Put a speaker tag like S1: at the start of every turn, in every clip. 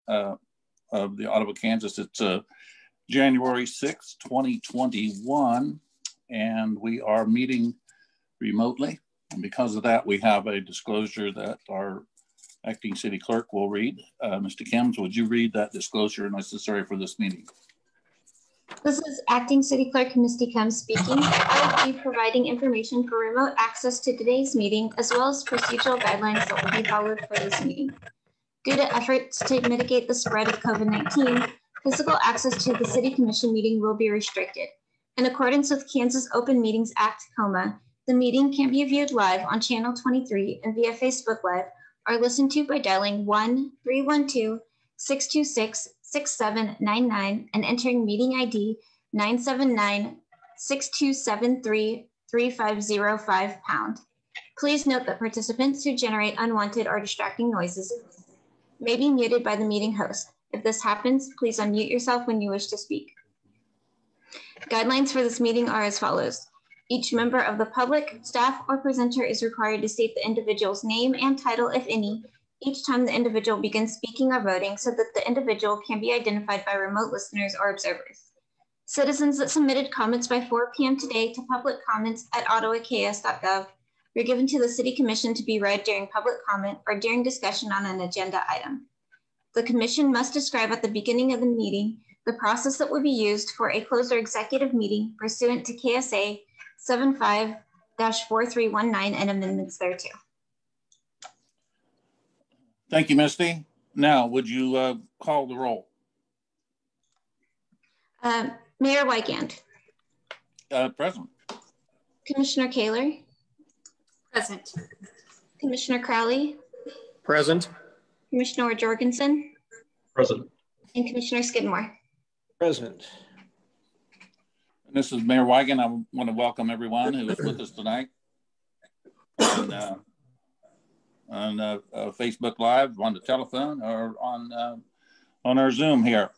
S1: of the Ottawa, Kansas. It's January 6th, 2021, and we are meeting remotely. And because of that, we have a disclosure that our acting city clerk will read. Mr. Kims, would you read that disclosure necessary for this meeting?
S2: This is Acting City Clerk Misty Kims speaking. I will be providing information for remote access to today's meeting, as well as procedural guidelines that will be followed for this meeting. Due to efforts to mitigate the spread of COVID-19, physical access to the City Commission meeting will be restricted. In accordance with Kansas Open Meetings Act, the meeting can be viewed live on Channel 23 and via Facebook Live, or listened to by dialing 1-312-626-6799 and entering meeting ID 979-6273-3505#. Please note that participants who generate unwanted or distracting noises may be muted by the meeting host. If this happens, please unmute yourself when you wish to speak. Guidelines for this meeting are as follows. Each member of the public, staff, or presenter is required to state the individual's name and title, if any, each time the individual begins speaking or voting so that the individual can be identified by remote listeners or observers. Citizens that submitted comments by 4 p.m. today to publiccomments@ottawaks.gov were given to the City Commission to be read during public comment or during discussion on an agenda item. The Commission must describe at the beginning of the meeting the process that will be used for a closed or executive meeting pursuant to KSA 75-4319 and amendments thereto.
S1: Thank you, Misty. Now, would you call the roll?
S2: Mayor Wygand.
S1: Present.
S2: Commissioner Kaler.
S3: Present.
S2: Commissioner Crowley.
S4: Present.
S2: Commissioner Jorgensen.
S4: Present.
S2: And Commissioner Skidmore.
S4: Present.
S1: This is Mayor Wygand. I want to welcome everyone who is with us tonight on Facebook Live, on the telephone, or on our Zoom here.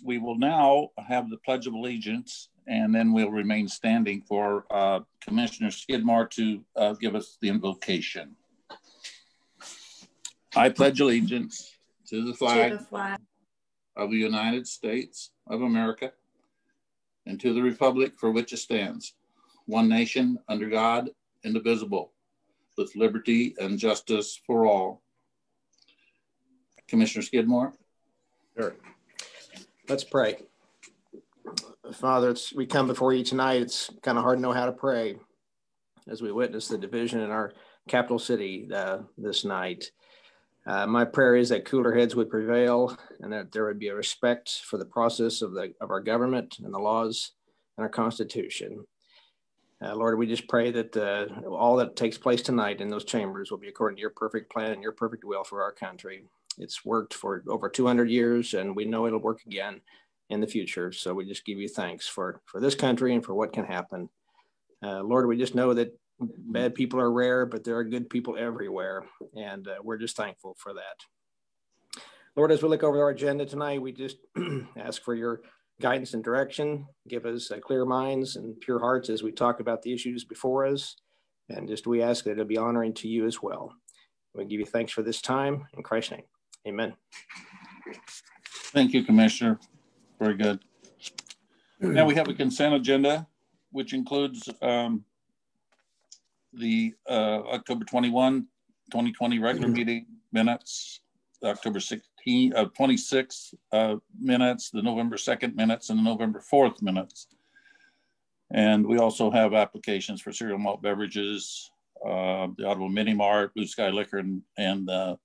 S1: We will now have the Pledge of Allegiance, and then we'll remain standing for Commissioner Skidmore to give us the invocation. I pledge allegiance to the flag of the United States of America and to the republic for which it stands, one nation under God, indivisible, with liberty and justice for all. Commissioner Skidmore.
S4: Sure. Let's pray. Father, we come before you tonight. It's kind of hard to know how to pray as we witness the division in our capital city this night. My prayer is that cooler heads would prevail and that there would be a respect for the process of our government and the laws and our Constitution. Lord, we just pray that all that takes place tonight in those chambers will be according to your perfect plan and your perfect will for our country. It's worked for over 200 years, and we know it'll work again in the future. So we just give you thanks for this country and for what can happen. Lord, we just know that bad people are rare, but there are good people everywhere, and we're just thankful for that. Lord, as we look over our agenda tonight, we just ask for your guidance and direction. Give us clear minds and pure hearts as we talk about the issues before us, and just we ask that it'll be honoring to you as well. We give you thanks for this time. In Christ's name, amen.
S1: Thank you, Commissioner. Very good. Now we have a consent agenda, which includes the October 21, 2020 regular meeting minutes, October 26 minutes, the November 2nd minutes, and the November 4th minutes. And we also have applications for cereal malt beverages, the Ottawa Mini Mart, Blue Sky Liquor, and the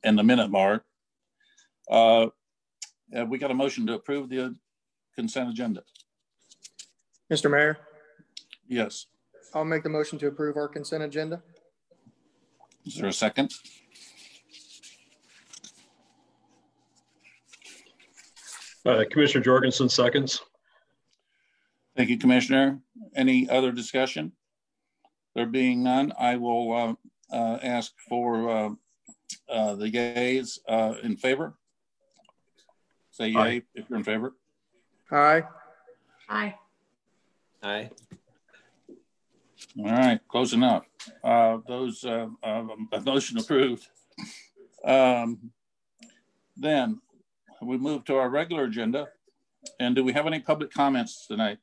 S1: Minute Mart. Have we got a motion to approve the consent agenda?
S5: Mr. Mayor?
S1: Yes.
S5: I'll make the motion to approve our consent agenda.
S1: Is there a second?
S6: Commissioner Jorgensen seconds.
S1: Thank you, Commissioner. Any other discussion? There being none, I will ask for the yeas in favor. Say yay if you're in favor.
S5: Aye.
S3: Aye.
S4: Aye.
S1: All right, close enough. Those motion approved. Then we move to our regular agenda. And do we have any public comments tonight,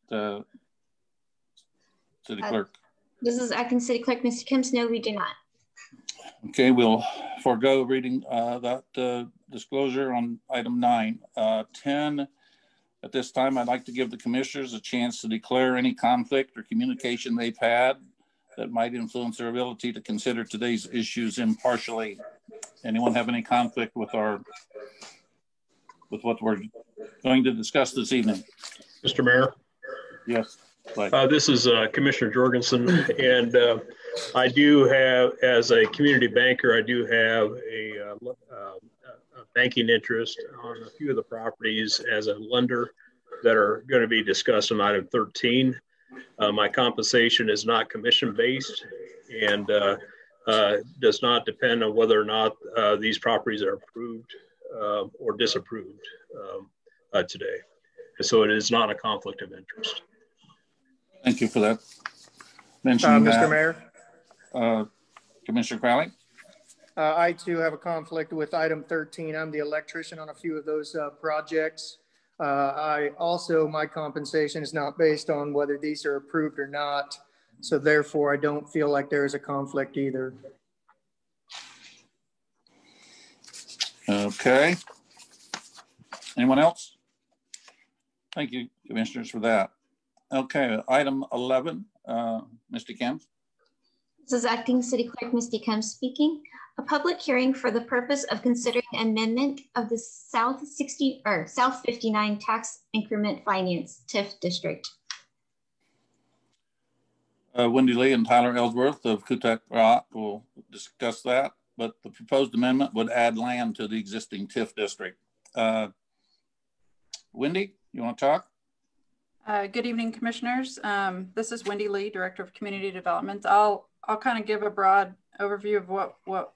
S1: City Clerk?
S2: This is Acting City Clerk, Mr. Kemps. No, we do not.
S1: Okay, we'll forego reading that disclosure on item 9. 10, at this time, I'd like to give the commissioners a chance to declare any conflict or communication they've had that might influence their ability to consider today's issues impartially. Anyone have any conflict with what we're going to discuss this evening?
S6: Mr. Mayor?
S1: Yes.
S6: This is Commissioner Jorgensen, and I do have, as a community banker, I do have a banking interest on a few of the properties as a lender that are going to be discussed in item 13. My compensation is not commission-based and does not depend on whether or not these properties are approved or disapproved today. So it is not a conflict of interest.
S1: Thank you for that.
S5: Mr. Mayor?
S1: Commissioner Crowley?
S5: I too have a conflict with item 13. I'm the electrician on a few of those projects. My compensation is not based on whether these are approved or not. So therefore, I don't feel like there is a conflict either.
S1: Okay. Anyone else? Thank you, commissioners, for that. Okay, item 11, Mr. Kemp.
S2: This is Acting City Clerk Misty Kemp speaking. A public hearing for the purpose of considering amendment of the South 59 Tax Increment Finance TIF District.
S1: Wendy Lee and Tyler Ellsworth of Kutak Rock will discuss that, but the proposed amendment would add land to the existing TIF district. Wendy, you want to talk?
S3: Good evening, commissioners. This is Wendy Lee, Director of Community Development. I'll kind of give a broad overview of what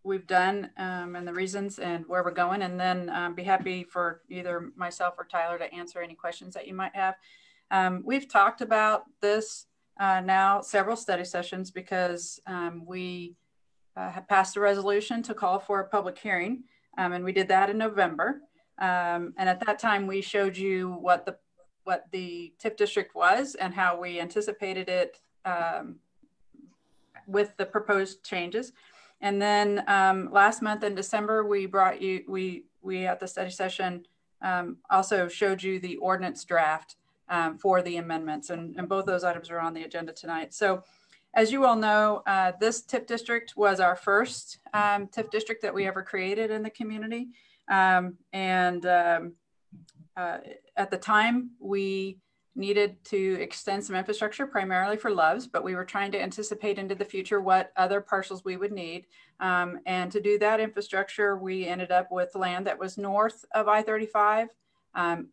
S3: we've done and the reasons and where we're going, and then be happy for either myself or Tyler to answer any questions that you might have. We've talked about this now several study sessions because we have passed a resolution to call for a public hearing, and we did that in November. And at that time, we showed you what the TIF district was and how we anticipated it with the proposed changes. And then last month in December, we brought you, we at the study session also showed you the ordinance draft for the amendments, and both those items are on the agenda tonight. So as you all know, this TIF district was our first TIF district that we ever created in the community. At the time, we needed to extend some infrastructure primarily for Loves, but we were trying to anticipate into the future what other parcels we would need. And to do that infrastructure, we ended up with land that was north of I-35,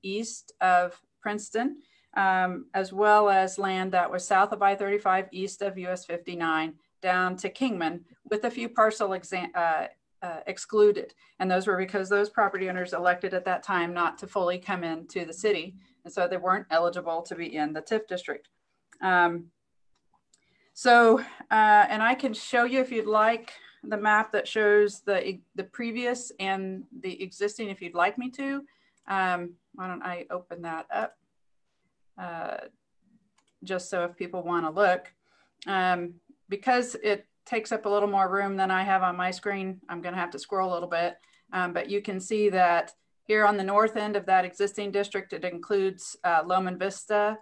S3: east of Princeton, as well as land that was south of I-35, east of US 59, down to Kingman, with a few parcel excluded. And those were because those property owners elected at that time not to fully come into the city. And so they weren't eligible to be in the TIF district. And I can show you, if you'd like, the map that shows the previous and the existing, if you'd like me to. Why don't I open that up? Just so if people want to look. Because it takes up a little more room than I have on my screen, I'm going to have to scroll a little bit. But you can see that here on the north end of that existing district, it includes Loma Vista.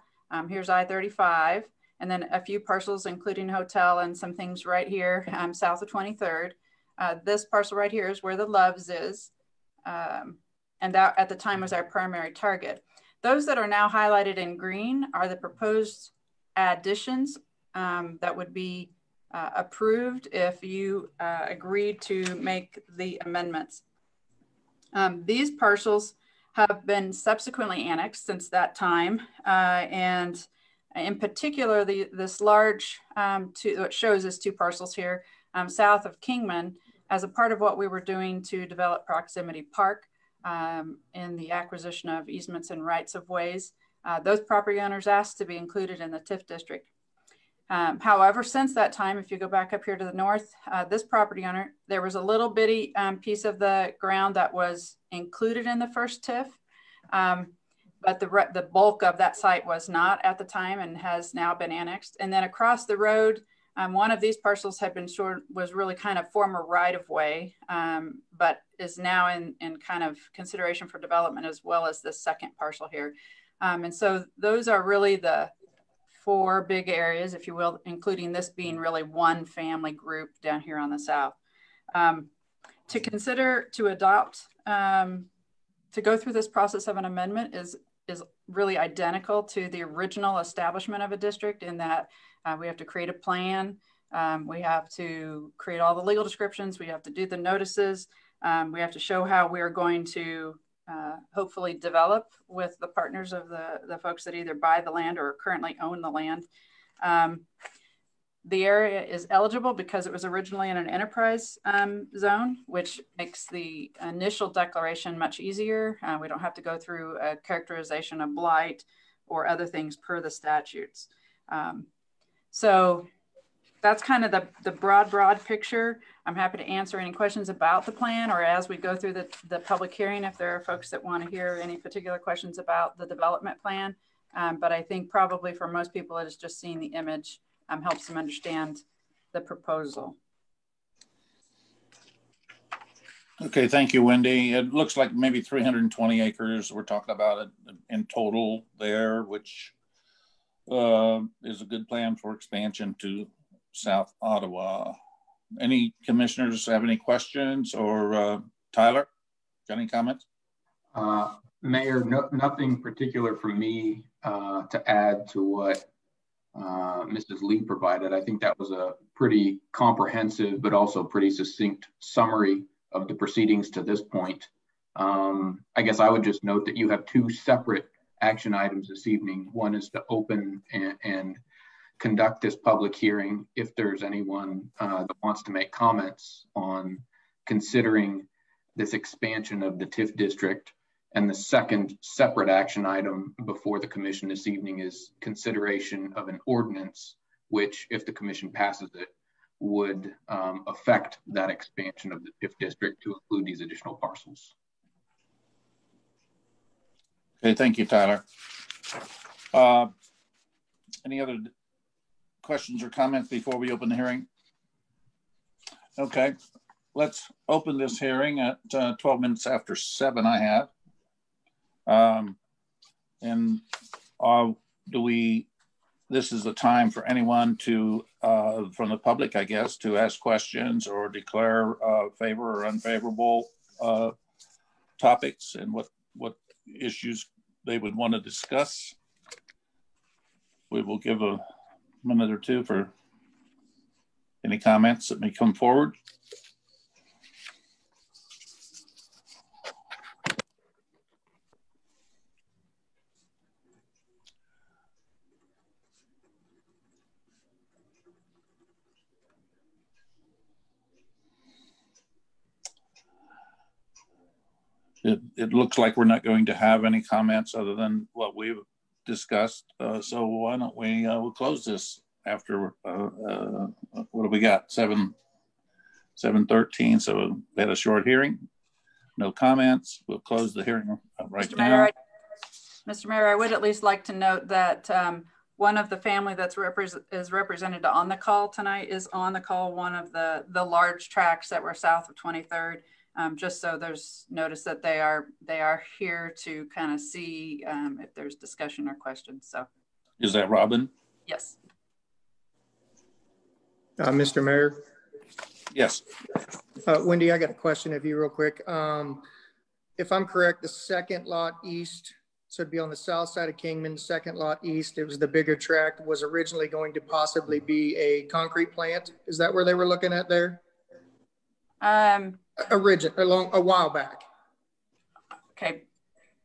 S3: Here's I-35, and then a few parcels, including hotel and some things right here south of 23rd. This parcel right here is where the Loves is. And that at the time was our primary target. Those that are now highlighted in green are the proposed additions that would be approved if you agreed to make the amendments. These parcels have been subsequently annexed since that time. And in particular, this large, what shows is two parcels here, south of Kingman, as a part of what we were doing to develop Proximity Park in the acquisition of easements and rights of ways. Those property owners asked to be included in the TIF district. However, since that time, if you go back up here to the north, this property owner, there was a little bitty piece of the ground that was included in the first TIF, but the bulk of that site was not at the time and has now been annexed. And then across the road, one of these parcels had been was really kind of former right-of-way, but is now in kind of consideration for development, as well as this second parcel here. And so those are really the 4 big areas, if you will, including this being really one family group down here on the south. To consider, to adopt, to go through this process of an amendment is really identical to the original establishment of a district, in that we have to create a plan, we have to create all the legal descriptions, we have to do the notices, we have to show how we are going to hopefully develop with the partners of the folks that either buy the land or currently own the land. The area is eligible because it was originally in an enterprise zone, which makes the initial declaration much easier. We don't have to go through a characterization of blight or other things per the statutes. So that's kind of the broad picture. I'm happy to answer any questions about the plan, or as we go through the public hearing, if there are folks that want to hear any particular questions about the development plan. But I think probably for most people, it is just seeing the image helps them understand the proposal.
S1: Okay, thank you, Wendy. It looks like maybe 320 acres we're talking about it in total there, which is a good plan for expansion to South Ottawa. Any commissioners have any questions, or Tyler, got any comments?
S7: Mayor, nothing particular from me to add to what Mrs. Lee provided. I think that was a pretty comprehensive, but also pretty succinct summary of the proceedings to this point. I guess I would just note that you have 2 separate action items this evening. One is to open and conduct this public hearing if there's anyone that wants to make comments on considering this expansion of the TIF district. And the second separate action item before the commission this evening is consideration of an ordinance, which, if the commission passes it, would affect that expansion of the TIF district to include these additional parcels.
S1: Okay, thank you, Tyler. Any other questions or comments before we open the hearing? Okay, let's open this hearing at 12 minutes after 7, I have. This is the time for anyone to, from the public, I guess, to ask questions or declare favor or unfavorable topics and what issues they would want to discuss. We will give a minute or two for any comments that may come forward. It looks like we're not going to have any comments other than what we've discussed. So why don't we'll close this after, what do we got? 7:13. So we had a short hearing, no comments. We'll close the hearing right now.
S3: Mr. Mayor, I would at least like to note that one of the family that's represented on the call tonight is on the call, one of the large tracts that were south of 23rd. Just so there's notice that they are here to kind of see if there's discussion or questions. So,
S1: is that Robin?
S3: Yes.
S5: Mr. Mayor.
S1: Yes.
S5: Wendy, I got a question of you real quick. If I'm correct, the second lot east, so it'd be on the south side of Kingman, second lot east, it was the bigger tract, was originally going to possibly be a concrete plant. Is that where they were looking at there? A while back.
S3: Okay.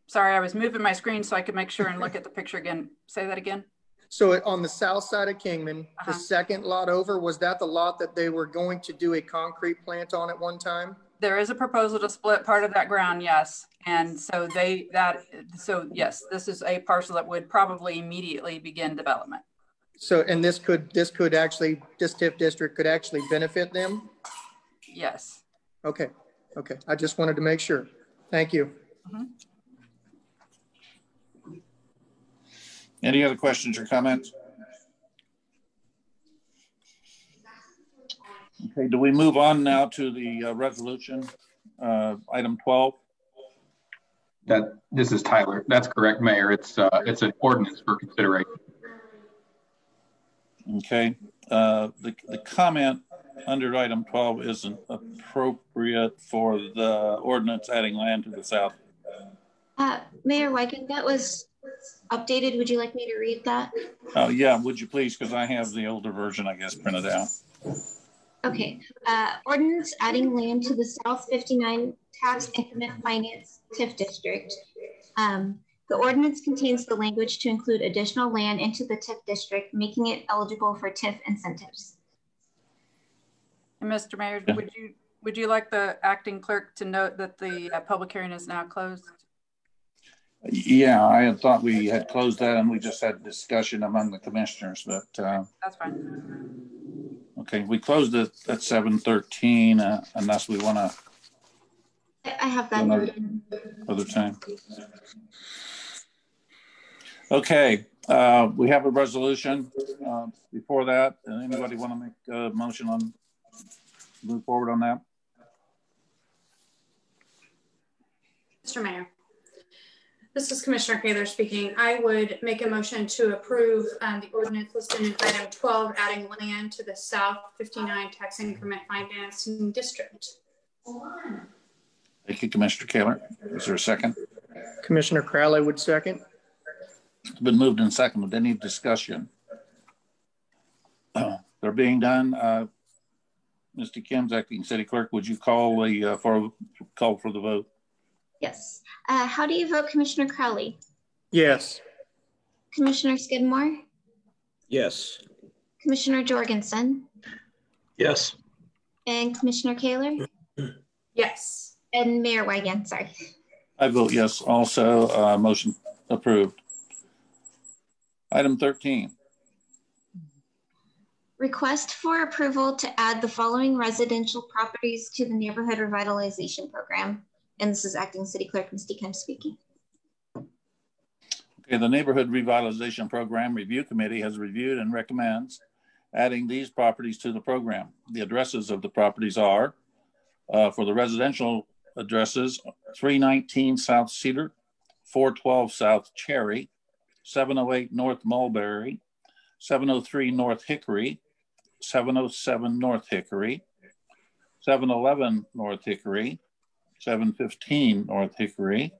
S3: Sorry, I was moving my screen so I could make sure and look at the picture again. Say that again.
S5: So on the south side of Kingman, the second lot over, was that the lot that they were going to do a concrete plant on at one time?
S3: There is a proposal to split part of that ground, yes. And so yes, this is a parcel that would probably immediately begin development.
S5: So, and this TIF district could actually benefit them?
S3: Yes.
S5: Okay. Okay. I just wanted to make sure. Thank you.
S3: Mm-hmm.
S1: Any other questions or comments? Okay, do we move on now to the resolution, item 12?
S7: This is Tyler. That's correct, Mayor. It's an ordinance for consideration.
S1: Okay, the comment under item 12 isn't appropriate for the ordinance adding land to the south.
S2: Mayor Wyken, that was updated. Would you like me to read that?
S1: Oh yeah, would you please? Because I have the older version, I guess, printed out.
S2: Okay. Ordinance adding land to the South 59 Tax Increment Finance TIF District. The ordinance contains the language to include additional land into the TIF district, making it eligible for TIF incentives.
S3: And Mr. Mayor,
S1: yeah.
S3: would you like the acting clerk to note that the public hearing is now closed?
S1: Yeah, I had thought we had closed that and we just had discussion among the commissioners, but
S3: that's fine.
S1: Okay, we closed it at 7:13 unless we want to.
S2: I have that noted.
S1: Other time. Okay, we have a resolution. Before that, anybody want to make a motion on move forward on that?
S8: Mr. Mayor, this is Commissioner Kaler speaking. I would make a motion to approve the ordinance listed in item 12, adding land to the South 59 Tax Increment Financing District.
S1: Thank you, Commissioner Kaler. Is there a second?
S5: Commissioner Crowley would second.
S1: It's been moved and seconded. Any discussion? They're being done. Mr. Kim's acting city clerk, would you call for the vote?
S2: Yes. How do you vote, Commissioner Crowley?
S5: Yes.
S2: Commissioner Skidmore?
S4: Yes.
S2: Commissioner Jorgensen?
S6: Yes.
S2: And Commissioner Kaler?
S8: Yes.
S2: And Mayor Wyken, sorry.
S1: I vote yes also. Motion approved. Item 13.
S2: Request for approval to add the following residential properties to the Neighborhood Revitalization Program. And this is Acting City Clerk Misty Kim speaking.
S1: Okay, the Neighborhood Revitalization Program Review Committee has reviewed and recommends adding these properties to the program. The addresses of the properties are, for the residential addresses, 319 South Cedar, 412 South Cherry, 708 North Mulberry, 703 North Hickory, 707 North Hickory, 711 North Hickory, 715 North Hickory,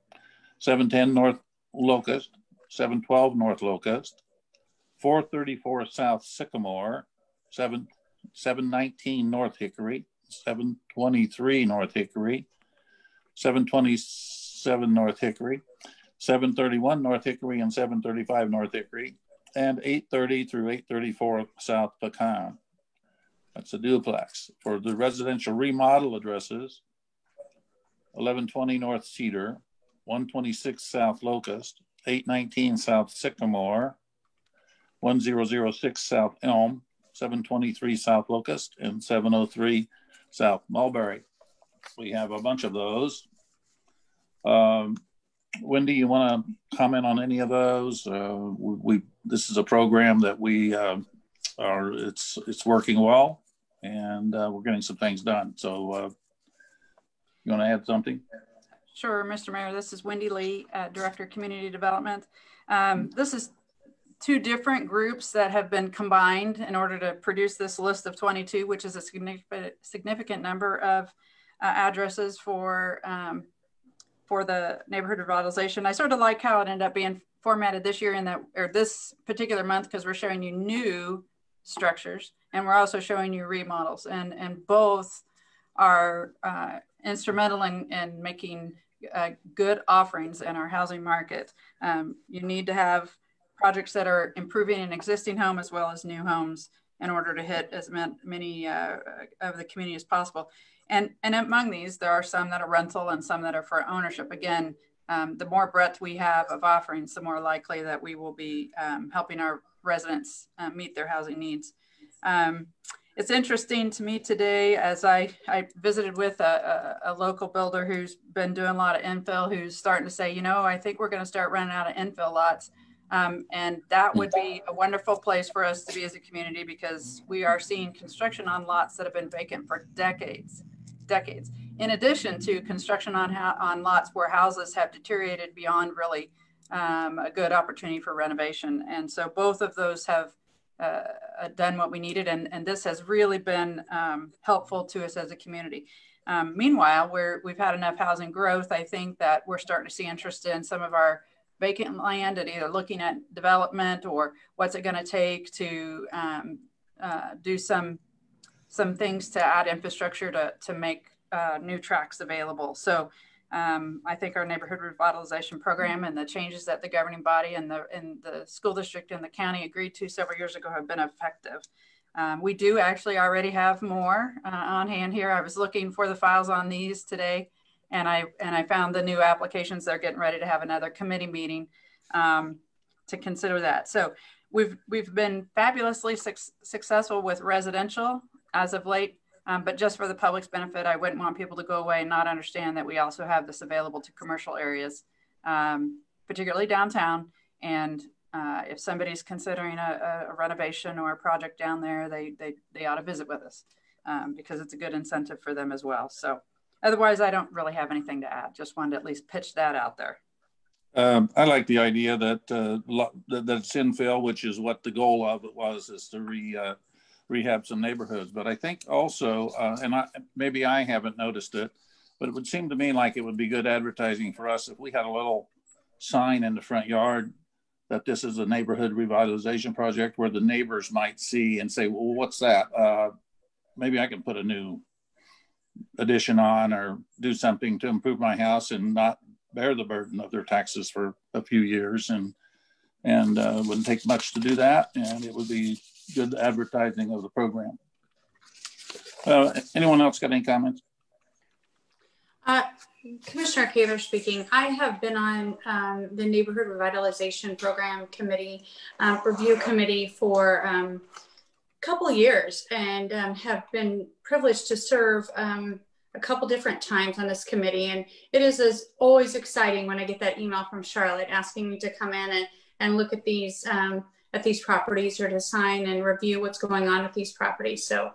S1: 710 North Locust, 712 North Locust, 434 South Sycamore, 719 North Hickory, 723 North Hickory, 727 North Hickory, 731 North Hickory, and 735 North Hickory, and 830 through 834 South Pecan. That's a duplex. For the residential remodel addresses, 1120 North Cedar, 126 South Locust, 819 South Sycamore, 1006 South Elm, 723 South Locust, and 703 South Mulberry. We have a bunch of those. Wendy, you want to comment on any of those? This is a program that it's working well, and we're getting some things done. So you want to add something?
S3: Sure, Mr. Mayor. This is Wendy Lee, Director of Community Development. This is two different groups that have been combined in order to produce this list of 22, which is a significant number of addresses for the neighborhood revitalization. I sort of like how it ended up being formatted this year or this particular month, because we're showing you new structures and we're also showing you remodels, and both are instrumental in making good offerings in our housing market. You need to have projects that are improving an existing home as well as new homes in order to hit as many of the community as possible. And among these, there are some that are rental and some that are for ownership. Again, the more breadth we have of offerings, the more likely that we will be helping our residents meet their housing needs. It's interesting to me today as I visited with a local builder who's been doing a lot of infill, who's starting to say, you know, I think we're going to start running out of infill lots. And that would be a wonderful place for us to be as a community, because we are seeing construction on lots that have been vacant for decades. In addition to construction on lots where houses have deteriorated beyond really a good opportunity for renovation. And so both of those have done what we needed, and this has really been helpful to us as a community. Meanwhile, we've had enough housing growth, I think, that we're starting to see interest in some of our vacant land and either looking at development or what's it going to take to do some things to add infrastructure to make new tracts available. So I think our neighborhood revitalization program and the changes that the governing body and the school district and the county agreed to several years ago have been effective. We do actually already have more on hand here. I was looking for the files on these today, and I found the new applications. They're getting ready to have another committee meeting to consider that. So we've been fabulously successful with residential as of late. But just for the public's benefit, I wouldn't want people to go away and not understand that we also have this available to commercial areas, particularly downtown. And if somebody's considering a renovation or a project down there, they ought to visit with us because it's a good incentive for them as well. So otherwise, I don't really have anything to add. Just wanted to at least pitch that out there.
S1: I like the idea that it's infill, which is what the goal of it was, is to rehab some neighborhoods. But I think also, and maybe I haven't noticed it, but it would seem to me like it would be good advertising for us if we had a little sign in the front yard that this is a neighborhood revitalization project, where the neighbors might see and say, well, what's that? Maybe I can put a new addition on or do something to improve my house and not bear the burden of their taxes for a few years. And wouldn't take much to do that. And it would be good advertising of the program. Anyone else got any comments?
S8: Commissioner Kaler speaking. I have been on the Neighborhood Revitalization Program Committee, Review Committee for a couple of years, and have been privileged to serve a couple different times on this committee. And it is always exciting when I get that email from Charlotte asking me to come in and look at these properties, or to sign and review what's going on with these properties. So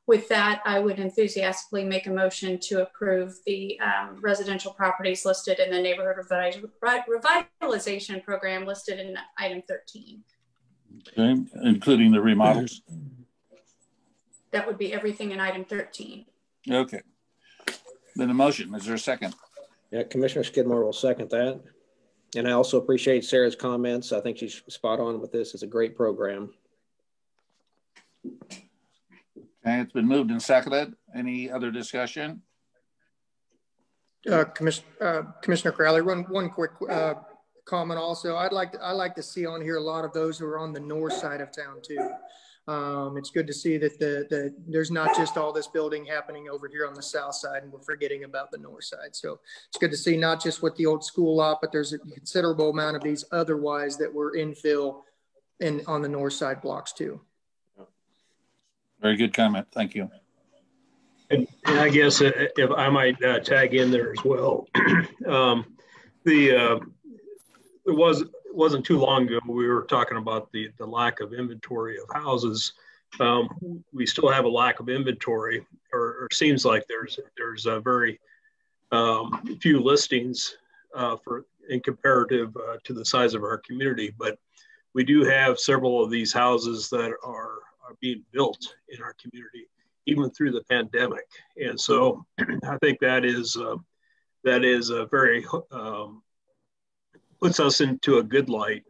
S8: with that, I would enthusiastically make a motion to approve the residential properties listed in the Neighborhood Revitalization Program listed in item 13.
S1: Okay, including the remodels?
S8: That would be everything in item 13.
S1: Okay. Then the motion, is there a second?
S4: Yeah, Commissioner Skidmore will second that. And I also appreciate Sarah's comments. I think she's spot on with this. It's a great program.
S1: Okay, it's been moved and seconded. Any other discussion?
S5: Commissioner Crowley, one quick comment also. I'd like to see on here a lot of those who are on the north side of town too. It's good to see that there's not just all this building happening over here on the south side and we're forgetting about the north side. So it's good to see not just with the old school lot, but there's a considerable amount of these otherwise that were infill on the north side blocks too.
S1: Very good comment. Thank you.
S6: And I guess if I might tag in there as well, it wasn't too long ago we were talking about the lack of inventory of houses. We still have a lack of inventory, or seems like there's a very few listings in comparative to the size of our community. But we do have several of these houses that are being built in our community, even through the pandemic. And so I think that is a very puts us into a good light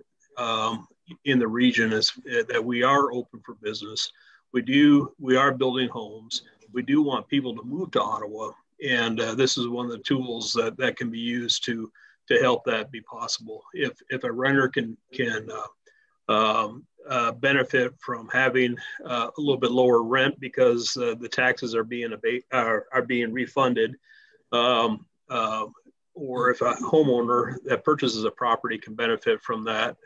S6: in the region, is that we are open for business. We are building homes. We do want people to move to Ottawa, and this is one of the tools that can be used to help that be possible. If a renter can benefit from having a little bit lower rent because the taxes are being refunded, or if a homeowner that purchases a property can benefit from that,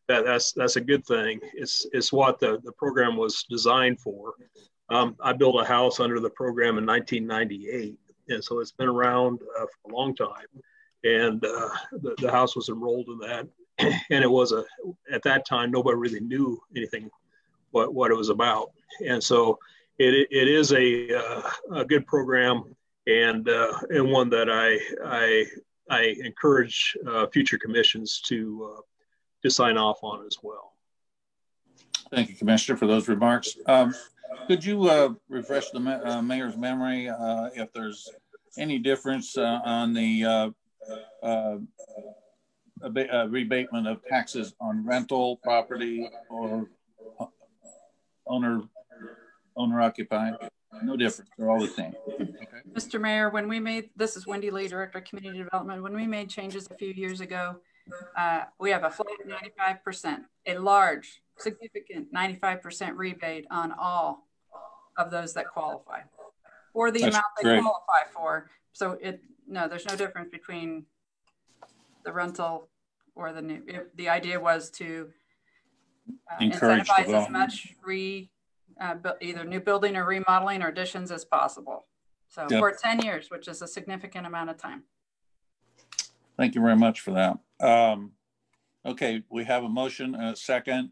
S6: that's a good thing. It's what the program was designed for. I built a house under the program in 1998, and so it's been around for a long time. And the house was enrolled in that, and it was at that time nobody really knew anything what it was about, and so it is a good program, and one that I encourage future commissions to sign off on as well.
S1: Thank you, Commissioner, for those remarks. Could you refresh the mayor's memory if there's any difference on the rebatement of taxes on rental property or owner occupied? No difference. They're all the same. Okay.
S3: Mr. Mayor, when we made, this is Wendy Lee, Director of Community Development. When we made changes a few years ago, we have a flat 95%, a large, significant 95% rebate on all of those that qualify for the amount they qualify for. So there's no difference between the rental or the new. The idea was to
S1: encourage
S3: incentivize as much either new building or remodeling or additions as possible. So for 10 years, which is a significant amount of time.
S1: Thank you very much for that. Okay, we have a motion and a second.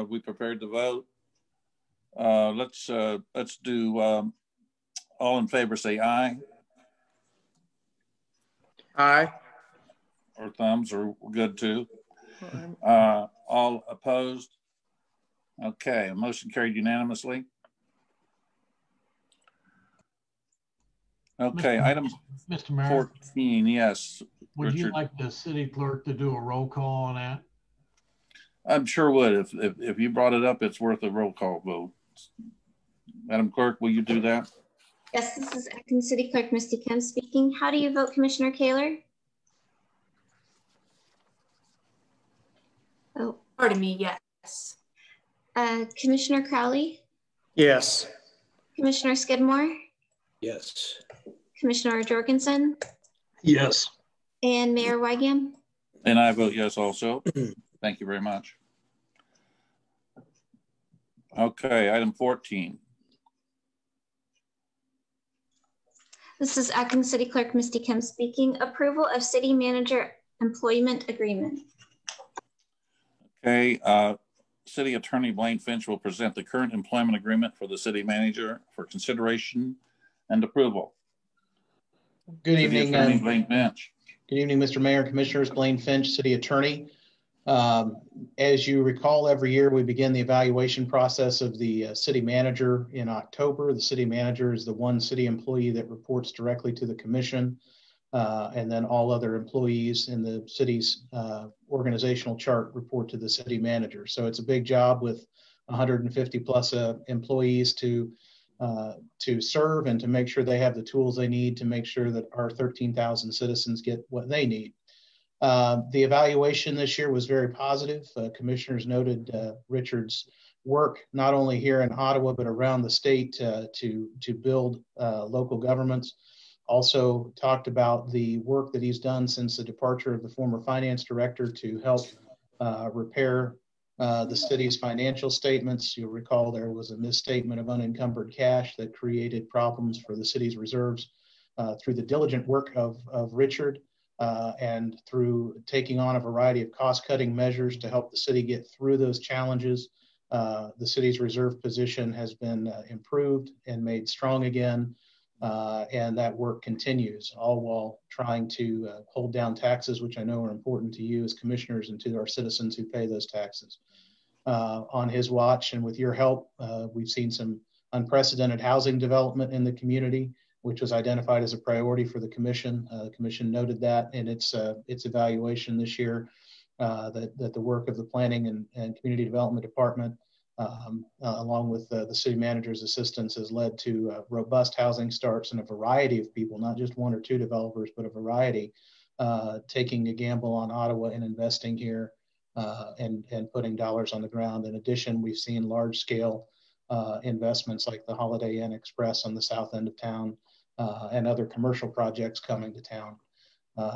S1: We prepared to vote. Let's do all in favor say aye.
S5: Aye.
S1: Or thumbs are good too. All opposed? Okay, motion carried unanimously. Okay, item
S9: Mr. Mayor,
S1: 14, yes.
S9: Would
S1: Richard,
S9: you like the city clerk to do a roll call on that?
S1: I'm sure would. If you brought it up, it's worth a roll call vote. Madam Clerk, will you do that?
S2: Yes, this is Acting City Clerk Misty Kemp speaking. How do you vote, Commissioner Kaler? Oh,
S8: Pardon me, yes.
S2: Commissioner Crowley?
S5: Yes.
S2: Commissioner Skidmore?
S4: Yes.
S2: Commissioner Jorgensen?
S6: Yes.
S2: And Mayor Wygam?
S1: And I vote yes also. Thank you very much. Okay, item 14.
S2: This is Acting City Clerk Misty Kemp speaking. Approval of City Manager Employment Agreement.
S1: Okay, City Attorney Blaine Finch will present the current employment agreement for the City Manager for consideration and approval.
S10: Good evening.
S1: Blaine Finch.
S10: Good evening, Mr. Mayor, Commissioners. Blaine Finch, City Attorney. As you recall, every year we begin the evaluation process of the City Manager in October. The City Manager is the one city employee that reports directly to the Commission, and then all other employees in the city's organizational chart report to the City Manager. So it's a big job with 150 plus employees to serve and to make sure they have the tools they need to make sure that our 13,000 citizens get what they need. The evaluation this year was very positive. Commissioners noted Richard's work, not only here in Ottawa, but around the state to build local governments. Also talked about the work that he's done since the departure of the former finance director to help repair the city's financial statements. You'll recall there was a misstatement of unencumbered cash that created problems for the city's reserves. Through the diligent work of Richard and through taking on a variety of cost-cutting measures to help the city get through those challenges, the city's reserve position has been improved and made strong again. And that work continues, all while trying to hold down taxes, which I know are important to you as commissioners and to our citizens who pay those taxes. On his watch and with your help, we've seen some unprecedented housing development in the community, which was identified as a priority for the Commission. The Commission noted that in its evaluation this year, that the work of the Planning and Community Development Department, along with the City Manager's assistance, has led to robust housing starts and a variety of people, not just one or two developers, but a variety, taking a gamble on Ottawa and investing here and putting dollars on the ground. In addition, we've seen large scale investments like the Holiday Inn Express on the south end of town and other commercial projects coming to town.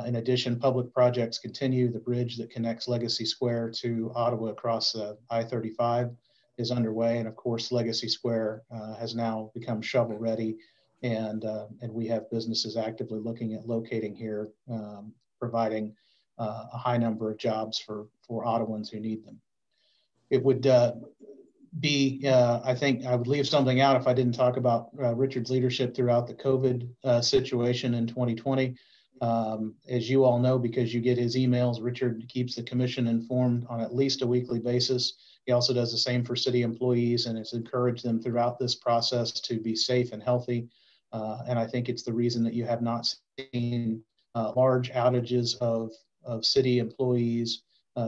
S10: In addition, public projects continue. The bridge that connects Legacy Square to Ottawa across I-35 is underway. And of course, Legacy Square has now become shovel ready. And we have businesses actively looking at locating here, providing a high number of jobs for Ottawans who need them. It would I think I would leave something out if I didn't talk about Richard's leadership throughout the COVID situation in 2020. As you all know, because you get his emails, Richard keeps the commission informed on at least a weekly basis. He also does the same for city employees and has encouraged them throughout this process to be safe and healthy. And I think it's the reason that you have not seen large outages of city employees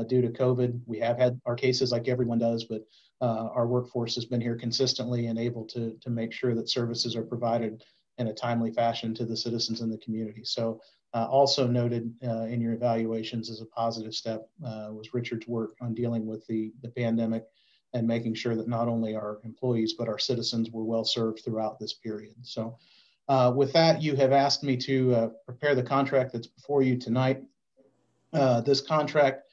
S10: due to COVID. We have had our cases like everyone does, but our workforce has been here consistently and able to make sure that services are provided in a timely fashion to the citizens in the community. So also noted in your evaluations as a positive step was Richard's work on dealing with the pandemic and making sure that not only our employees, but our citizens were well served throughout this period. So with that, you have asked me to prepare the contract that's before you tonight. This contract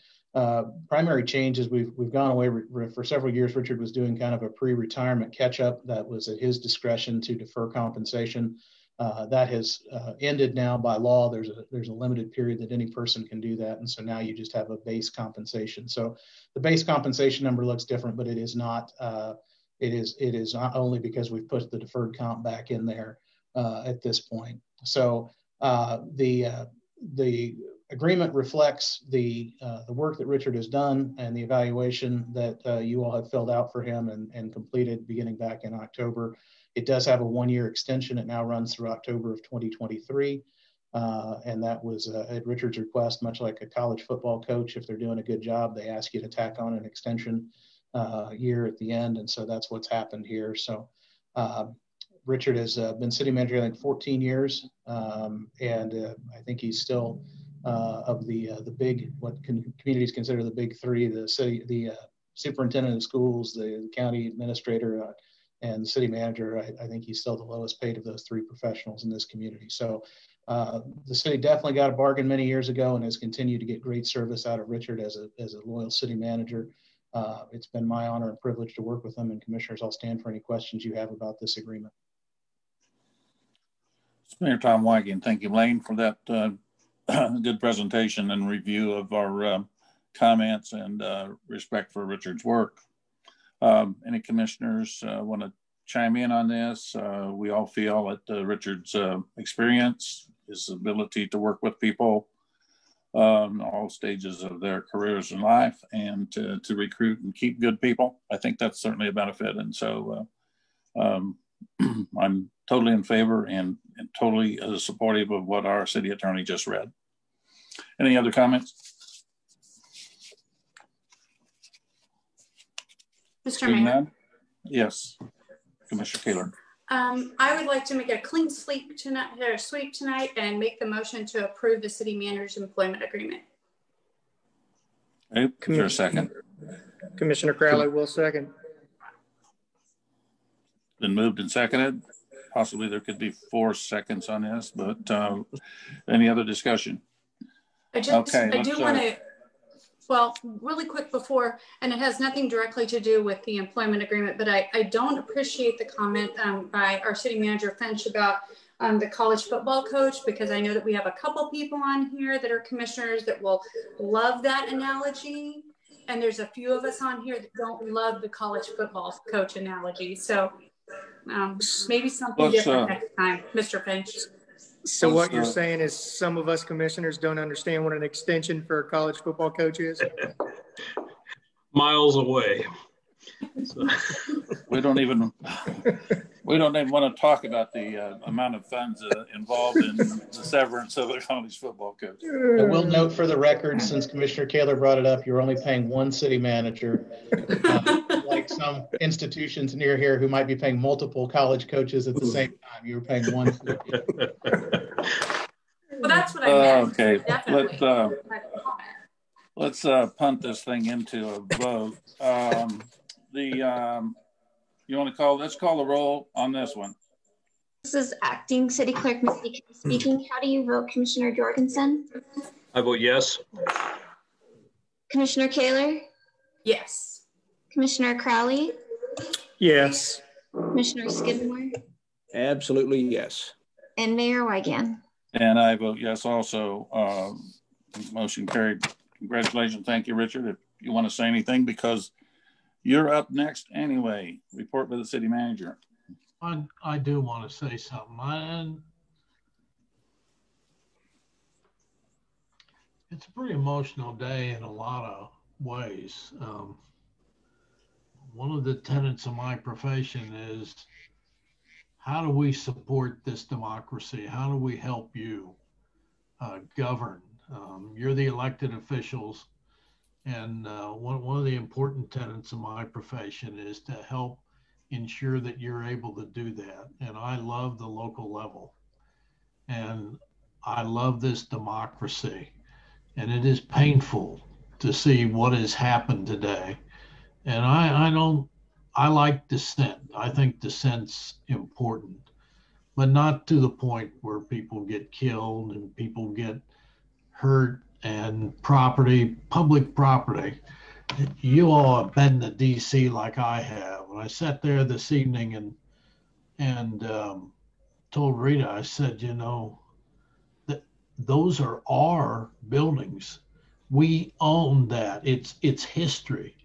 S10: primary change is we've gone away for several years. Richard was doing kind of a pre-retirement catch-up that was at his discretion to defer compensation. That has ended now by law. There's a limited period that any person can do that, and so now you just have a base compensation. So the base compensation number looks different, but it is not. It is not only because we've put the deferred comp back in there at this point. So the agreement reflects the work that Richard has done and the evaluation that you all have filled out for him and completed beginning back in October. It does have a one-year extension. It now runs through October of 2023. And that was at Richard's request, much like a college football coach. If they're doing a good job, they ask you to tack on an extension year at the end. And so that's what's happened here. So Richard has been city manager, I think, 14 years. And I think he's still of the big, what communities consider the big three, the city, the superintendent of schools, the county administrator, and the city manager. I think he's still the lowest paid of those three professionals in this community. So the city definitely got a bargain many years ago and has continued to get great service out of Richard as a loyal city manager. It's been my honor and privilege to work with him, and commissioners, I'll stand for any questions you have about this agreement.
S1: Mayor Tom Wygant, thank you, Lane, for that good presentation and review of our comments and respect for Richard's work. Any commissioners want to chime in on this? We all feel that Richard's experience, his ability to work with people in all stages of their careers in life, and to recruit and keep good people, I think that's certainly a benefit. And so I'm totally in favor and totally supportive of what our city attorney just read. Any other comments?
S8: Mr. Mayor?
S1: Yes, Commissioner Kaler.
S8: I would like to make a clean sweep tonight and make the motion to approve the city manager's employment agreement.
S1: Okay, is there a second?
S5: Commissioner Crowley will second.
S1: Been moved and seconded. Possibly there could be 4 seconds on this, but any other discussion?
S8: I do want to, well, really quick before, and it has nothing directly to do with the employment agreement, but I don't appreciate the comment by our city manager Finch about the college football coach, because I know that we have a couple people on here that are commissioners that will love that analogy. And there's a few of us on here that don't love the college football coach analogy. So maybe something different next time, Mr. Finch.
S5: So what you're saying is some of us commissioners don't understand what an extension for a college football coach is?
S6: Miles away. So.
S1: We don't even want to talk about the amount of funds involved in the severance of a college football coach.
S10: I will note for the record, since Commissioner Kaler brought it up, you're only paying one city manager, like some institutions near here who might be paying multiple college coaches at the same time. You were paying one.
S8: Well, that's what I meant.
S1: Okay, let's punt this thing into a vote. You want to let's call the roll on this one.
S2: This is Acting City Clerk Misty Kay speaking. How do you vote, Commissioner Jorgensen?
S6: I vote yes.
S2: Commissioner Kaler?
S8: Yes.
S2: Commissioner Crowley?
S5: Yes.
S2: Commissioner Skidmore?
S4: Absolutely yes.
S2: And Mayor Wygand.
S1: And I vote yes also. Motion carried. Congratulations. Thank you, Richard. If you want to say anything, because you're up next anyway. Report by the city manager.
S9: I do want to say something. And it's a pretty emotional day in a lot of ways. One of the tenets of my profession is, how do we support this democracy? How do we help you govern? You're the elected officials, and one of the important tenets of my profession is to help ensure that you're able to do that. And I love the local level, and I love this democracy, and it is painful to see what has happened today. And I like dissent. I think dissent's important, but not to the point where people get killed and people get hurt and public property. You all have been to DC like I have. And I sat there this evening and told Rita, I said, you know, that those are our buildings. We own that. It's history.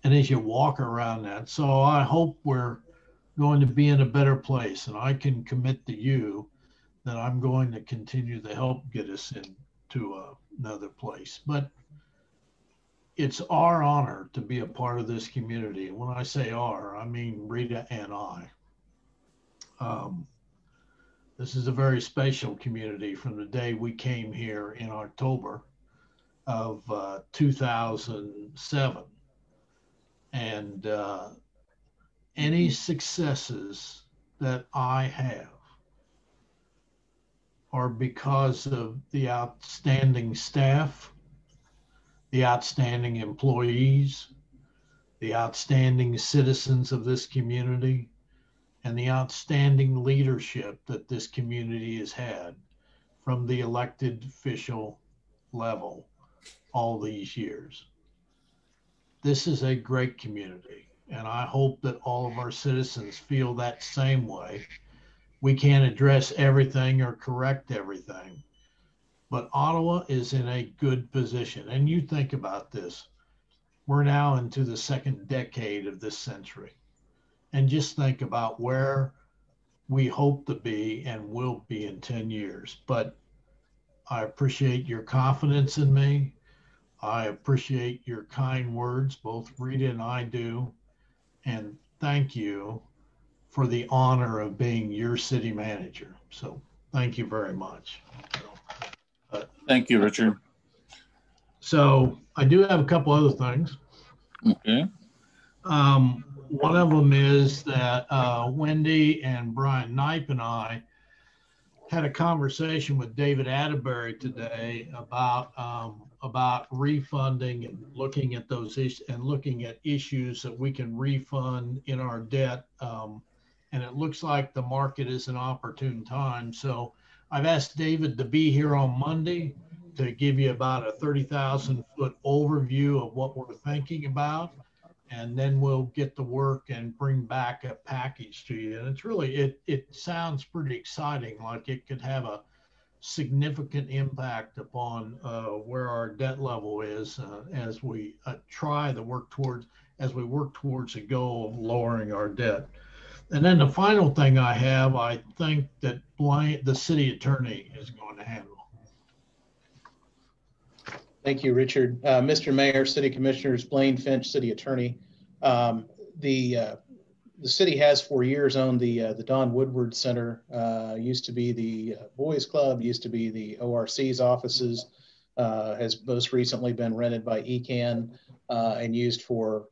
S9: And as you walk around that, so I hope we're going to be in a better place. And I can commit to you that I'm going to continue to help get us into another place. But it's our honor to be a part of this community. When I say our, I mean Rita and I. This is a very special community from the day we came here in October of 2007. And any successes that I have are because of the outstanding staff, the outstanding employees, the outstanding citizens of this community, and the outstanding leadership that this community has had from the elected official level all these years. This is a great community, and I hope that all of our citizens feel that same way. We can't address everything or correct everything, but Ottawa is in a good position. And you think about this, we're now into the second decade of this century. And just think about where we hope to be and will be in 10 years. But I appreciate your confidence in me. I appreciate your kind words, both Rita and I do. And thank you for the honor of being your city manager. So thank you very much.
S1: Thank you, Richard.
S9: So I do have a couple other things.
S1: Okay.
S9: One of them is that Wendy and Brian Knipe and I had a conversation with David Atterbury today about refunding and looking at those issues and looking at issues that we can refund in our debt. And it looks like the market is an opportune time. So I've asked David to be here on Monday to give you about a 30,000 foot overview of what we're thinking about. And then we'll get to work and bring back a package to you. And it's really, it sounds pretty exciting, like it could have a significant impact upon where our debt level is as we try to work towards, as we work towards a goal of lowering our debt. And then the final thing I have, I think that the city attorney is going to handle.
S10: Thank you, Richard. Mr. Mayor, City Commissioners, Blaine Finch, City Attorney. The city has for years owned the Don Woodward Center. Used to be the Boys Club, used to be the ORC's offices, has most recently been rented by ECAN and used for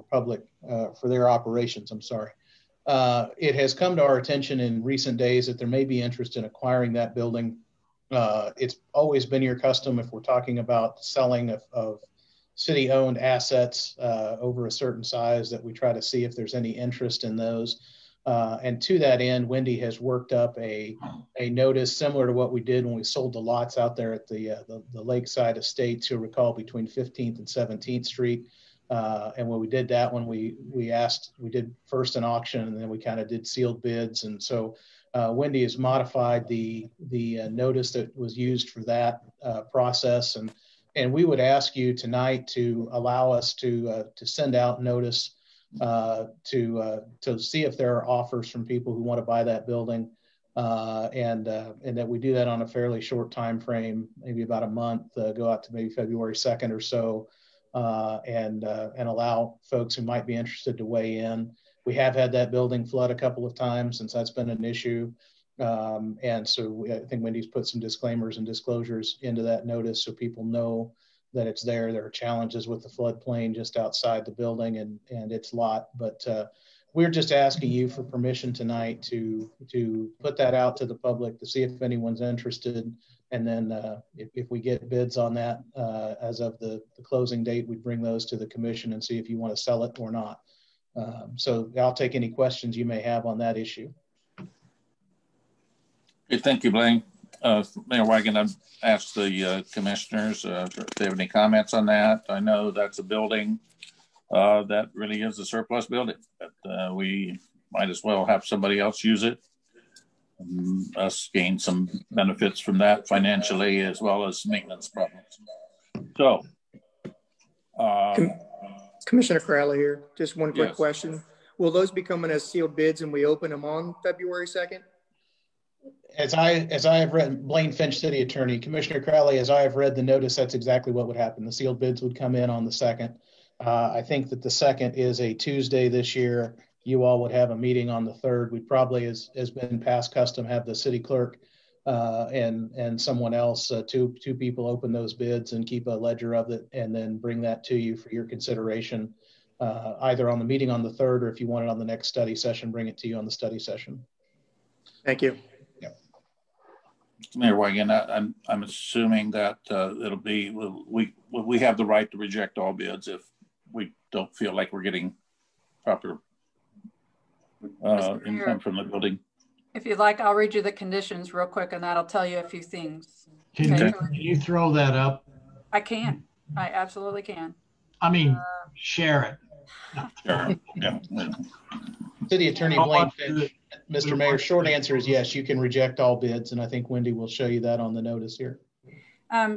S10: public, for their operations, I'm sorry. It has come to our attention in recent days that there may be interest in acquiring that building. It's always been your custom, if we're talking about selling of city-owned assets over a certain size, that we try to see if there's any interest in those. And to that end, Wendy has worked up a notice similar to what we did when we sold the lots out there at the Lakeside Estates, you'll recall, between 15th and 17th Street. And when we did that one, we did first an auction, and then we kind of did sealed bids. And so Wendy has modified the notice that was used for that process. And we would ask you tonight to allow us to send out notice to see if there are offers from people who want to buy that building, and that we do that on a fairly short time frame, maybe about a month, go out to maybe February 2nd or so, and allow folks who might be interested to weigh in. We have had that building flood a couple of times since that's been an issue. And so I think Wendy's put some disclaimers and disclosures into that notice so people know that it's there. There are challenges with the floodplain just outside the building and its lot. But we're just asking you for permission tonight to put that out to the public to see if anyone's interested. And then if we get bids on that as of the closing date, we'd bring those to the commission and see if you want to sell it or not. So I'll take any questions you may have on that issue.
S1: Okay, thank you, Blaine. Mayor Wagon, I've asked the commissioners if they have any comments on that. I know that's a building that really is a surplus building, but we might as well have somebody else use it. Us gain some benefits from that financially as well as maintenance problems. So,
S5: Commissioner Crowley here. Just one quick
S1: yes.
S5: question. Will those be coming as sealed bids and we open them on February 2nd?
S10: As I have read, Blaine Finch, City Attorney, Commissioner Crowley, as I have read the notice, that's exactly what would happen. The sealed bids would come in on the 2nd. I think that the 2nd is a Tuesday this year. You all would have a meeting on the 3rd. We'd probably, as been past custom, have the city clerk and someone else, two people open those bids and keep a ledger of it, and then bring that to you for your consideration, either on the meeting on the 3rd, or if you want it on the next study session, bring it to you on the study session.
S5: Thank you.
S1: Mayor Wagon, I'm assuming that it'll be, we have the right to reject all bids if we don't feel like we're getting proper income from the building.
S3: If you'd like, I'll read you the conditions real quick, and that'll tell you a few things.
S9: Can you throw that up?
S3: I can. I absolutely can.
S9: I mean, share it.
S1: Sure. Yeah.
S10: City Attorney Blaine Finch. Mr. Mayor, short answer is yes, you can reject all bids, and I think Wendy will show you that on the notice here.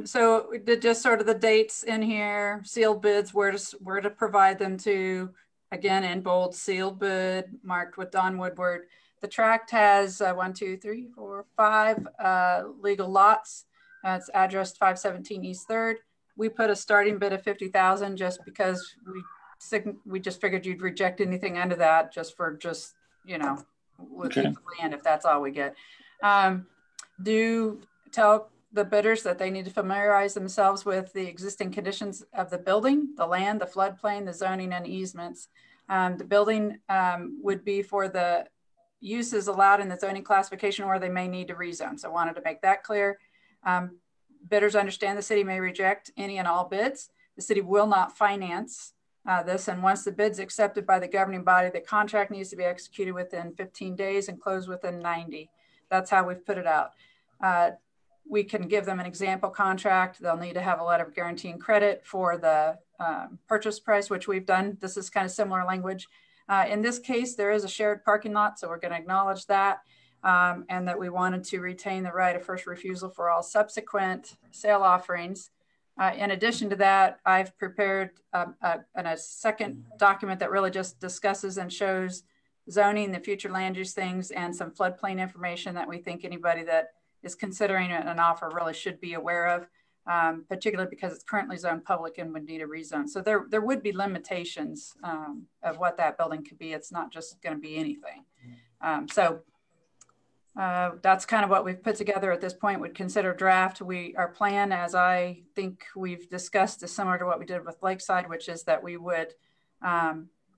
S3: So we did just sort of the dates in here, sealed bids, where to provide them to, again, in bold, sealed bid, marked with Don Woodward. The tract has 1, 2, 3, 4, 5 legal lots. It's addressed 517 East 3rd. We put a starting bid of $50,000 just because we just figured you'd reject anything under that we'll keep the land if that's all we get. Do tell the bidders that they need to familiarize themselves with the existing conditions of the building, the land, the floodplain, the zoning, and easements. The building would be for the uses allowed in the zoning classification, or they may need to rezone. So I wanted to make that clear. Bidders understand the city may reject any and all bids. The city will not finance this, and once the bid's accepted by the governing body, the contract needs to be executed within 15 days and closed within 90. That's how we've put it out. We can give them an example contract. They'll need to have a letter of guarantee and credit for the purchase price, which we've done. This is kind of similar language. In this case, there is a shared parking lot, so we're going to acknowledge that, and that we wanted to retain the right of first refusal for all subsequent sale offerings. In addition to that, I've prepared a second document that really just discusses and shows zoning, the future land use things, and some floodplain information that we think anybody that is considering an offer really should be aware of, particularly because it's currently zoned public and would need a rezone. So there would be limitations of what that building could be. It's not just going to be anything. That's kind of what we've put together at this point. Would consider draft. Our plan, as I think we've discussed, is similar to what we did with Lakeside, which is that we would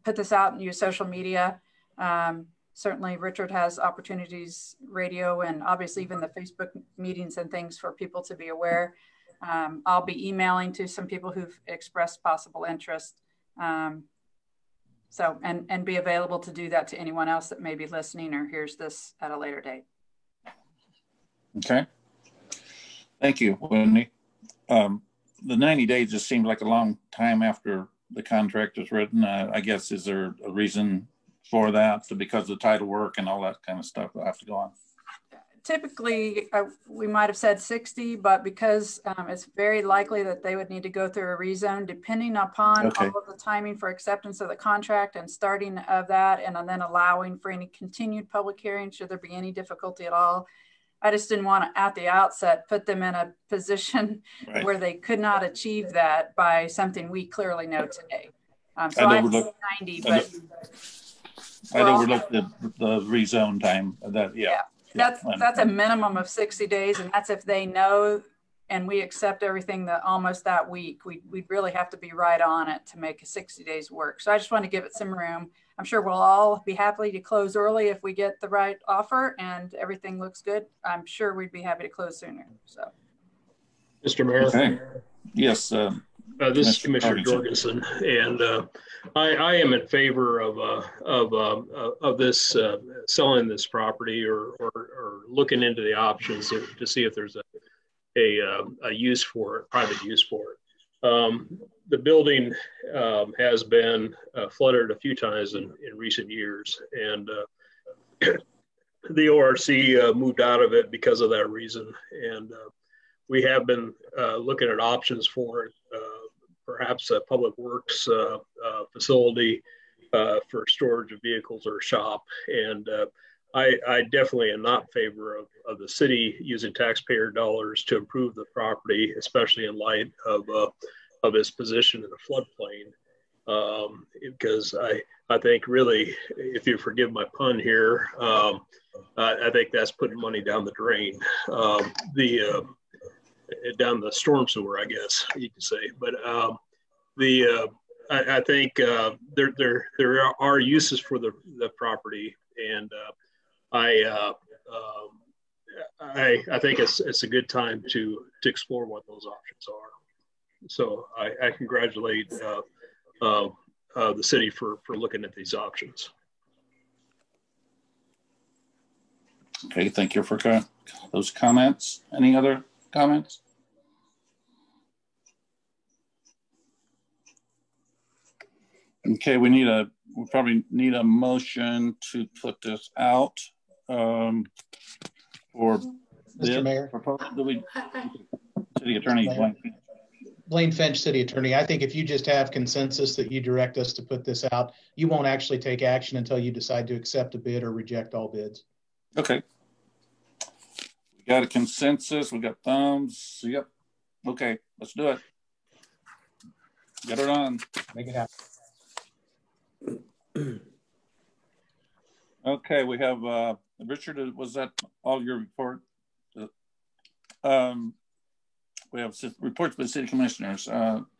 S3: put this out and use social media. Certainly Richard has opportunities, radio, and obviously even the Facebook meetings and things for people to be aware. I'll be emailing to some people who've expressed possible interest. So, and be available to do that to anyone else that may be listening or hears this at a later date.
S1: Okay. Thank you, Wendy. The 90 days just seems like a long time after the contract is written. I guess, is there a reason for that? So because of the title work and all that kind of stuff that have to go on?
S3: Typically, we might have said 60, but because it's very likely that they would need to go through a rezone, depending upon all of the timing for acceptance of the contract and starting of that, and then allowing for any continued public hearing should there be any difficulty at all. I just didn't want to, at the outset, put them in a position where they could not achieve that by something we clearly know today. So I think 90, but
S1: I'd overlooked the rezone time.
S3: That's a minimum of 60 days, and that's if they know and we accept everything that almost that week. We'd really have to be right on it to make a 60 days work. So I just want to give it some room. I'm sure we'll all be happy to close early if we get the right offer and everything looks good. I'm sure we'd be happy to close sooner. So,
S6: Mr. Mayor.
S1: Okay. Yes.
S6: This is Commissioner Jorgensen, and I am in favor of this selling this property or looking into the options to see if there's a use for it, private use for it. The building has been flooded a few times in recent years, and the ORC moved out of it because of that reason. And we have been looking at options for it. Perhaps a public works facility for storage of vehicles or a shop. And I definitely am not in favor of the city using taxpayer dollars to improve the property, especially in light of its position in the floodplain. Because I think really, if you forgive my pun here, I think that's putting money down the drain. Down the storm sewer, I guess you could say. But I think there are uses for the property, and I think it's a good time to explore what those options are. So I congratulate the city for looking at these options.
S1: Okay, thank you for those comments. Any other comments? Okay, we probably need a motion to put this out for
S10: Mr. Mayor.
S1: City Attorney
S10: Blaine Finch, City Attorney. I think if you just have consensus that you direct us to put this out, you won't actually take action until you decide to accept a bid or reject all bids.
S1: Okay. We got a consensus. We got thumbs. Yep. Okay, let's do it. Get it on.
S10: Make it happen.
S1: Okay, we have Richard. Was that all your report? We have reports by the city commissioners.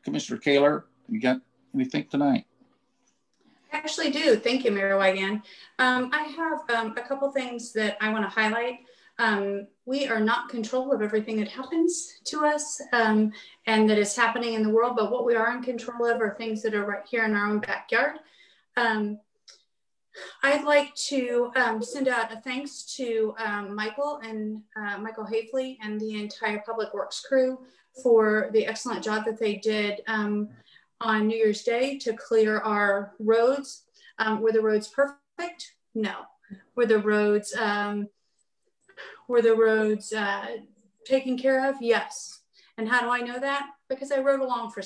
S1: Commissioner Kaler, you got anything tonight?
S8: I actually do. Thank you, Mayor Wiegand. I have a couple things that I want to highlight. We are not in control of everything that happens to us and that is happening in the world, but what we are in control of are things that are right here in our own backyard. I'd like to send out a thanks to Michael Hafley and the entire Public Works crew for the excellent job that they did on New Year's Day to clear our roads. Were the roads perfect? No. Were the roads taken care of? Yes. And how do I know that? Because I rode along for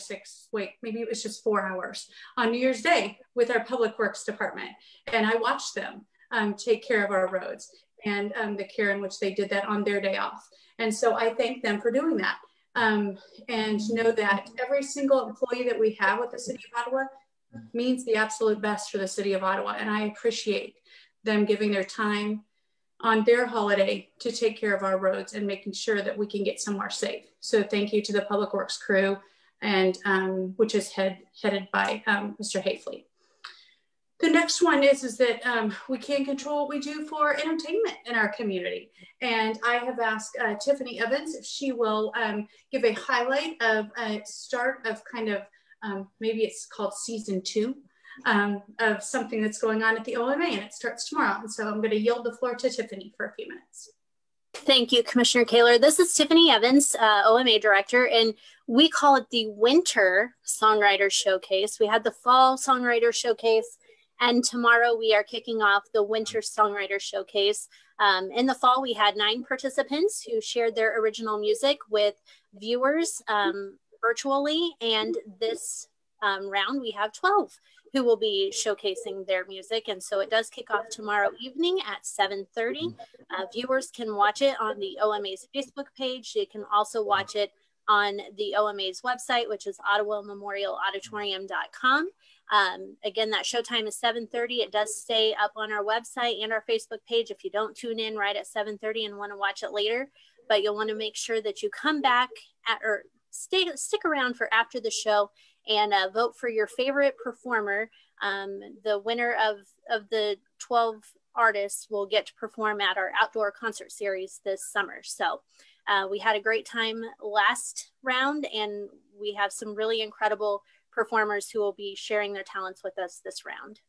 S8: maybe it was just 4 hours on New Year's Day with our Public Works Department. And I watched them take care of our roads and the care in which they did that on their day off. And so I thank them for doing that. And know that every single employee that we have with the City of Ottawa means the absolute best for the City of Ottawa. And I appreciate them giving their time on their holiday to take care of our roads and making sure that we can get somewhere safe. So thank you to the Public Works crew, and which is headed by Mr. Hafley. The next one is that we can't control what we do for entertainment in our community. And I have asked Tiffany Evans if she will give a highlight of a start of kind of, maybe it's called season 2 of something that's going on at the OMA, and it starts tomorrow. And so I'm going to yield the floor to Tiffany for a few minutes.
S11: Thank you, Commissioner Kaler. This is Tiffany Evans, OMA Director, and we call it the Winter Songwriter Showcase. We had the Fall Songwriter Showcase, and tomorrow we are kicking off the Winter Songwriter Showcase. In the fall, we had 9 participants who shared their original music with viewers virtually, and this round we have 12 who will be showcasing their music. And so it does kick off tomorrow evening at 7:30. Viewers can watch it on the OMA's Facebook page. They can also watch it on the OMA's website, which is ottawamemorialauditorium.com. Again, that showtime is 7:30. It does stay up on our website and our Facebook page if you don't tune in right at 7:30 and want to watch it later. But you'll want to make sure that you come back or stick around for after the show and vote for your favorite performer. The winner of the 12 artists will get to perform at our outdoor concert series this summer. So we had a great time last round, and we have some really incredible performers who will be sharing their talents with us this round.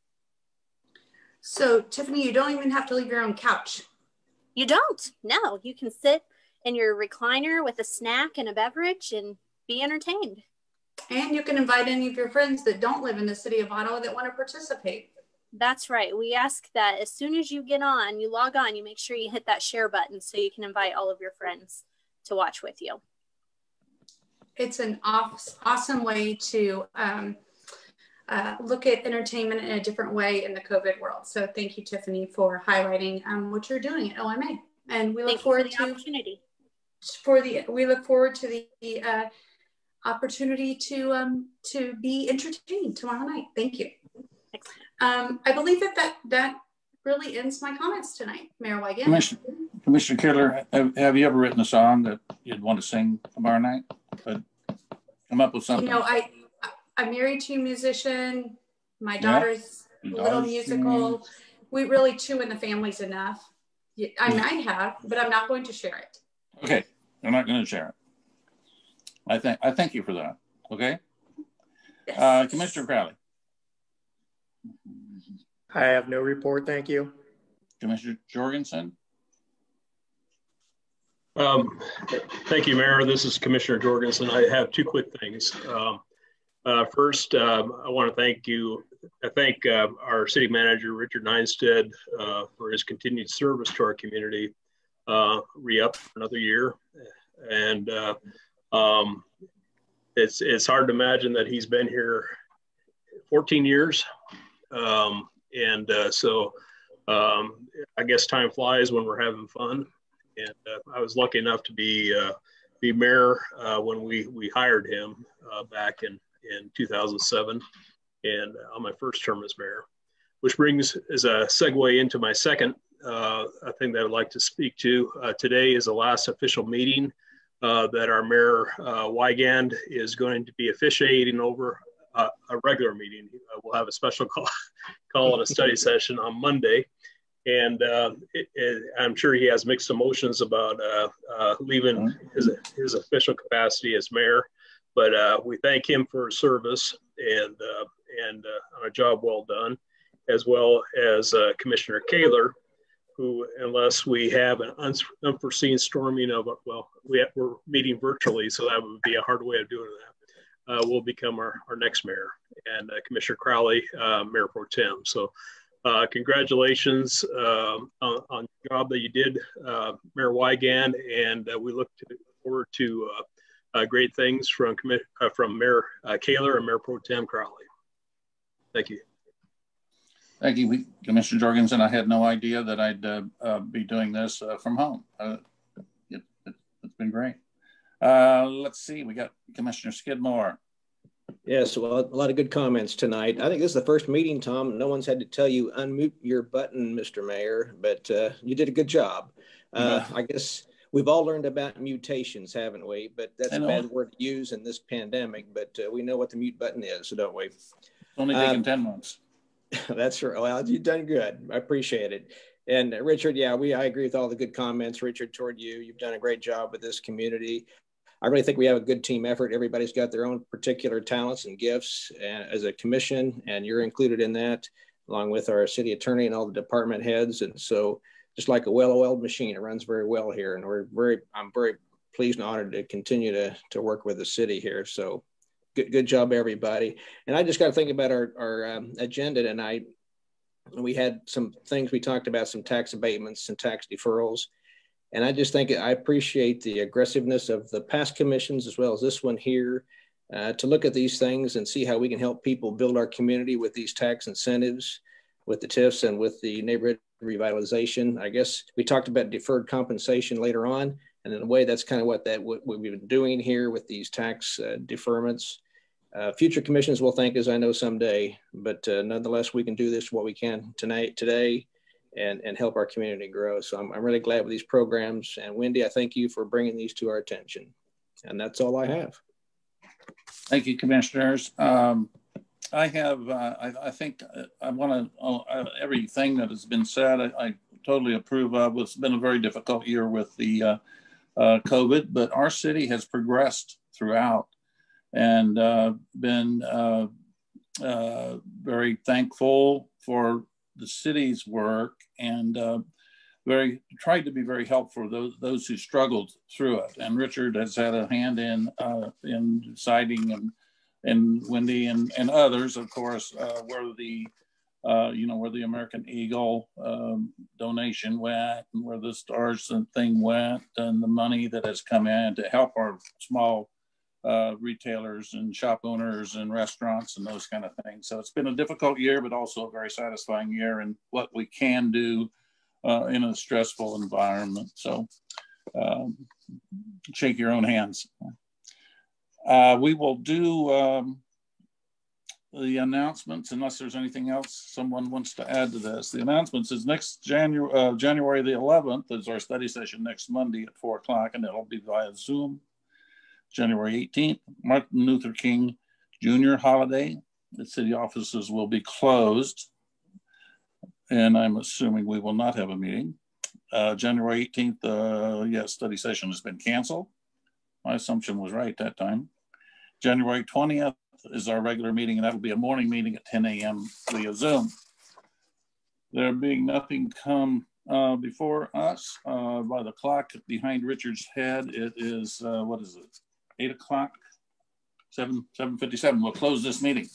S8: So Tiffany, you don't even have to leave your own couch.
S11: You don't, no. You can sit in your recliner with a snack and a beverage and be entertained.
S8: And you can invite any of your friends that don't live in the city of Ottawa that want to participate.
S11: That's right. We ask that as soon as you get on, you log on, you make sure you hit that share button so you can invite all of your friends to watch with you.
S8: It's an awesome way to look at entertainment in a different way in the COVID world. So thank you, Tiffany, for highlighting what you're doing at OMA. And we look forward to the opportunity. We look forward to the opportunity to be entertained tomorrow night. Thank you. I believe that really ends my comments tonight, Mayor Wiegand.
S1: Commissioner Kaler, have you ever written a song that you'd want to sing tomorrow night? But come up with something.
S8: You know, I'm married to a musician. My daughter's a little musical. We really two in the family's enough. I might have, but I'm not going to share it.
S1: Okay, I'm not going to share it. I thank you for that. Okay, yes. Commissioner Crowley.
S5: I have no report. Thank you.
S1: Commissioner Jorgensen.
S6: Thank you, Mayor. This is Commissioner Jorgensen. I have 2 quick things. First, I want to thank our city manager, Richard Neinstead, for his continued service to our community, re-up for another year. And it's hard to imagine that he's been here 14 years. So I guess time flies when we're having fun. And I was lucky enough to be mayor when we hired him back in 2007, and on my first term as mayor, which brings as a segue into my second thing that I'd like to speak to. Today is the last official meeting that our Mayor Wiegand is going to be officiating over a regular meeting. We'll have a special call and a study session on Monday. And I'm sure he has mixed emotions about leaving his official capacity as mayor, but we thank him for his service and on a job well done, as well as Commissioner Kaler, who, unless we have an unforeseen storming of, we're meeting virtually, so that would be a hard way of doing that, will become our next mayor, and Commissioner Crowley, Mayor Pro Tem. So. Congratulations on the job that you did, Mayor Wiegand, and we look forward to great things from Mayor Kaler and Mayor Pro Tem Crowley. Thank you.
S1: Thank you, Commissioner Jorgensen. I had no idea that I'd be doing this from home. It's been great. Let's see, we got Commissioner Skidmore.
S4: Yes, well, a lot of good comments tonight. I think this is the first meeting, Tom. No one's had to tell you unmute your button, Mr. Mayor, but you did a good job. I guess we've all learned about mutations, haven't we? But that's a bad word to use in this pandemic, but we know what the mute button is, don't we?
S1: It's only taken 10 months.
S4: That's right. Well, you've done good. I appreciate it. And Richard, I agree with all the good comments, Richard, toward you. You've done a great job with this community. I really think we have a good team effort. Everybody's got their own particular talents and gifts as a commission, and you're included in that, along with our city attorney and all the department heads. And so just like a well-oiled machine, it runs very well here. And I'm very pleased and honored to continue to work with the city here. So good job, everybody. And I just got to think about our agenda tonight. We had some things we talked about, some tax abatements, some tax deferrals. And I just think I appreciate the aggressiveness of the past commissions as well as this one here to look at these things and see how we can help people build our community with these tax incentives, with the TIFs and with the neighborhood revitalization. I guess we talked about deferred compensation later on. And in a way, that's kind of what we've been doing here with these tax deferments. Future commissions will thank us, I know, someday, but nonetheless, we can do this what we can today, and help our community grow. So I'm really glad with these programs. And Wendy, I thank you for bringing these to our attention. And that's all I have.
S1: Thank you, commissioners. I have, I think I want to, everything that has been said, I totally approve of. It's been a very difficult year with the COVID, but our city has progressed throughout, and been very thankful for the city's work, and tried to be very helpful for those who struggled through it. And Richard has had a hand in deciding, and Wendy and others, of course, where the American Eagle donation went, and where the Stars thing went, and the money that has come in to help our small retailers and shop owners and restaurants and those kind of things. So it's been a difficult year, but also a very satisfying year, and what we can do in a stressful environment. So shake your own hands. We will do the announcements, unless there's anything else someone wants to add to this. The announcements is next January the 11th is our study session next Monday at 4 o'clock, and it'll be via Zoom. January 18th, Martin Luther King Jr. holiday. The city offices will be closed, and I'm assuming we will not have a meeting. January 18th, yes, study session has been canceled. My assumption was right that time. January 20th is our regular meeting, and that'll be a morning meeting at 10 a.m. via Zoom. There being nothing come before us, by the clock behind Richard's head, it is, what is it? 8 o'clock, 7:57. We'll close this meeting.